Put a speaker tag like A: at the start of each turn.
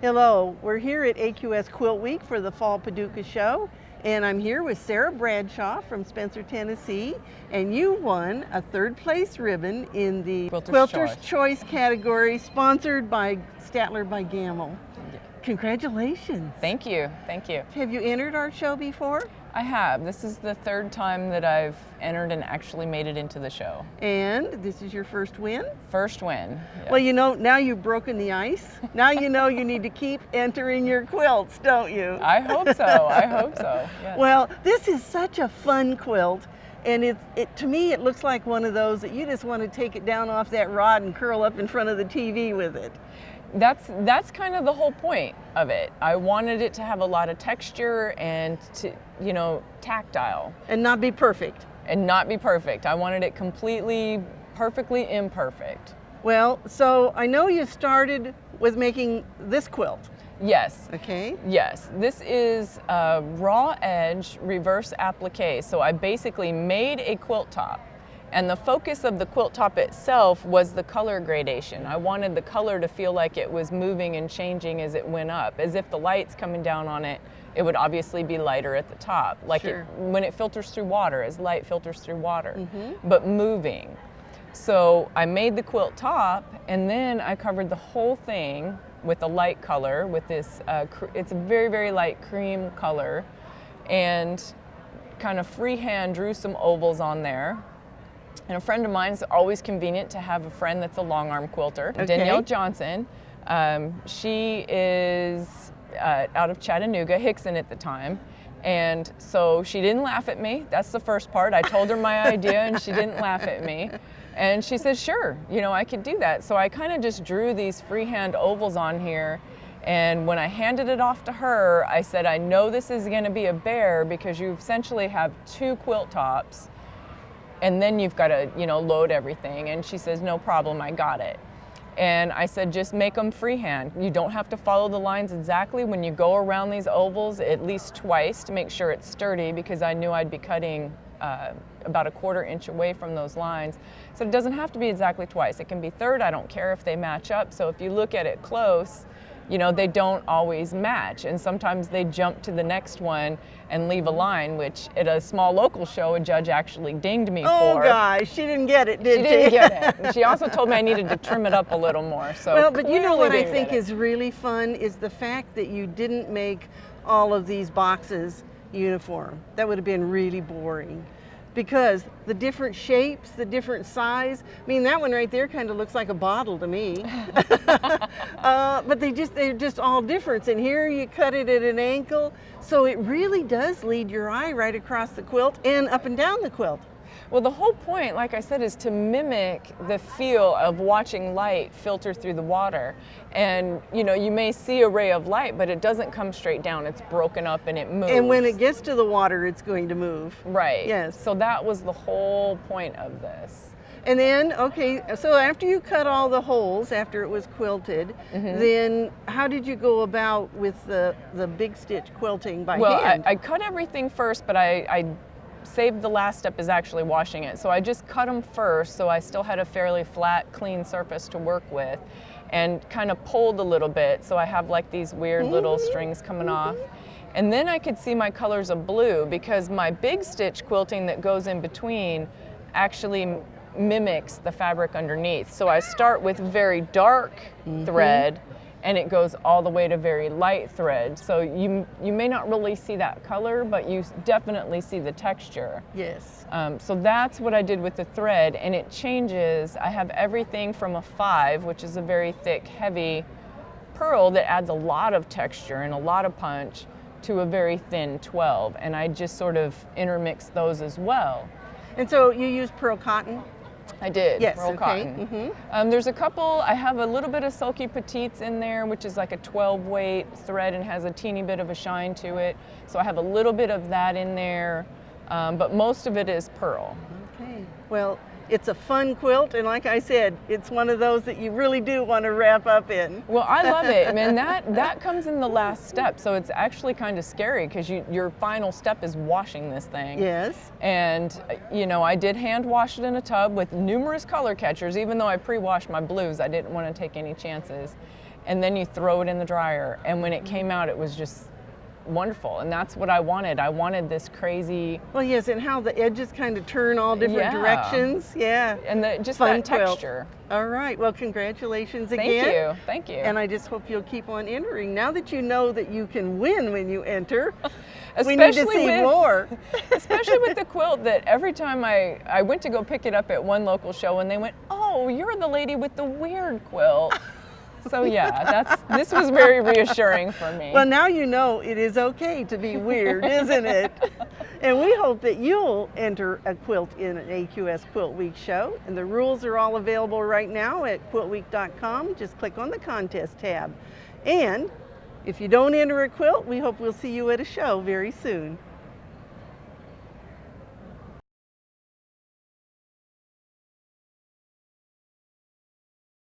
A: Hello, we're here at AQS QuiltWeek for the Fall Paducah show, and I'm here with Sarah Bradshaw from Spencer, Tennessee, and you won a third place ribbon in the Quilter's Choice category, sponsored by Statler by Gamble. Congratulations.
B: Thank you, thank you.
A: Have you entered our show before?
B: I have. This is the third time that I've entered and actually made it into the show.
A: And this is your first win?
B: First win. Yes.
A: Well, you know, now you've broken the ice. Now you know you need to keep entering your quilts, don't you?
B: I hope so, I hope so. Yes.
A: Well, this is such a fun quilt. And to me, it looks like one of those that you just want to take it down off that rod and curl up in front of the TV with it.
B: That's kind of the whole point of it. I wanted it to have a lot of texture and to, you know, tactile.
A: And not be perfect.
B: And not be perfect. I wanted it perfectly imperfect.
A: Well, so I know you started with making this quilt.
B: Yes.
A: Okay.
B: Yes. This is a raw edge reverse applique. So I basically made a quilt top. And the focus of the quilt top itself was the color gradation. I wanted the color to feel like it was moving and changing as it went up. As if the light's coming down on it, it would obviously be lighter at the top. Like
A: sure.
B: When it filters through water, as light filters through water, but moving. So I made the quilt top, and then I covered the whole thing with a light color, with this, it's a very, very light cream color, and kind of freehand drew some ovals on there. And a friend of mine, is always convenient to have a friend that's a long arm quilter,
A: okay.
B: Danielle Johnson. She is out of Chattanooga, Hickson at the time. And so she didn't laugh at me. That's the first part. I told her my idea and she didn't laugh at me. And she said, sure, you know, I could do that. So I kind of just drew these freehand ovals on here. And when I handed it off to her, I said, I know this is going to be a bear because you essentially have two quilt tops. And then you've got to, you know, load everything. And she says, no problem, I got it. And I said, just make them freehand. You don't have to follow the lines exactly. When you go around these ovals, at least twice to make sure it's sturdy, because I knew I'd be cutting about a 1/4 inch away from those lines. So it doesn't have to be exactly twice. It can be third. I don't care if they match up. So if you look at it close, you know, they don't always match. And sometimes they jump to the next one and leave a line, which at a small local show, a judge actually dinged me for.
A: Oh gosh, she didn't get it, did she?
B: She didn't get it. And she also told me I needed to trim it up a little more. So
A: well, but you know what I think is really fun is the fact that you didn't make all of these boxes uniform. That would have been really boring. Because the different shapes, the different size, I mean, that one right there kind of looks like a bottle to me. But they're just all different. And here you cut it at an angle, so it really does lead your eye right across the quilt and up and down the quilt.
B: Well, the whole point, like I said, is to mimic the feel of watching light filter through the water. And, you know, you may see a ray of light, but it doesn't come straight down. It's broken up and it moves.
A: And when it gets to the water, it's going to move.
B: Right.
A: Yes.
B: So that was the whole point of this.
A: And then, okay, so after you cut all the holes, after it was quilted, then how did you go about with the big stitch quilting by hand?
B: Well, I cut everything first, but I saved the last step is actually washing it. So I just cut them first, so I still had a fairly flat, clean surface to work with, and kind of pulled a little bit, so I have like these weird little strings coming off. And then I could see my colors of blue, because my big stitch quilting that goes in between actually mimics the fabric underneath. So I start with very dark thread, and it goes all the way to very light thread. So you may not really see that color, but you definitely see the texture.
A: Yes.
B: So that's what I did with the thread, and it changes. I have everything from a 5, which is a very thick, heavy pearl that adds a lot of texture and a lot of punch, to a very thin 12, and I just sort of intermix those as well.
A: And so you use pearl cotton?
B: I did,
A: yes,
B: pearl cotton. There's a couple, I have a little bit of Sulky Petites in there, which is like a 12 weight thread and has a teeny bit of a shine to it. So I have a little bit of that in there, but most of it is pearl.
A: Okay, well, it's a fun quilt, and like I said, it's one of those that you really do want to wrap up in.
B: Well, I love it. I mean, that comes in the last step, so it's actually kind of scary, because your final step is washing this thing.
A: Yes.
B: And, you know, I did hand wash it in a tub with numerous color catchers. Even though I pre-washed my blues, I didn't want to take any chances. and then you throw it in the dryer. And when it came out, it was just wonderful. And that's what I wanted. I wanted this crazy.
A: Well, yes, and how the edges kind of turn all different directions. Yeah.
B: And just
A: Fun
B: that
A: quilt.
B: texture.
A: All right. Well, congratulations again.
B: Thank you. Thank you.
A: And I just hope you'll keep on entering. Now that you know that you can win when you enter, we
B: Especially
A: need to see
B: with,
A: more.
B: Especially with the quilt, that every time I went to go pick it up at one local show, and they went, "Oh, you're the lady with the weird quilt." So yeah, this was very reassuring for me.
A: Well, now you know it is okay to be weird, isn't it? And we hope that you'll enter a quilt in an AQS Quilt Week show. And the rules are all available right now at quiltweek.com. Just click on the contest tab. And if you don't enter a quilt, we hope we'll see you at a show very soon.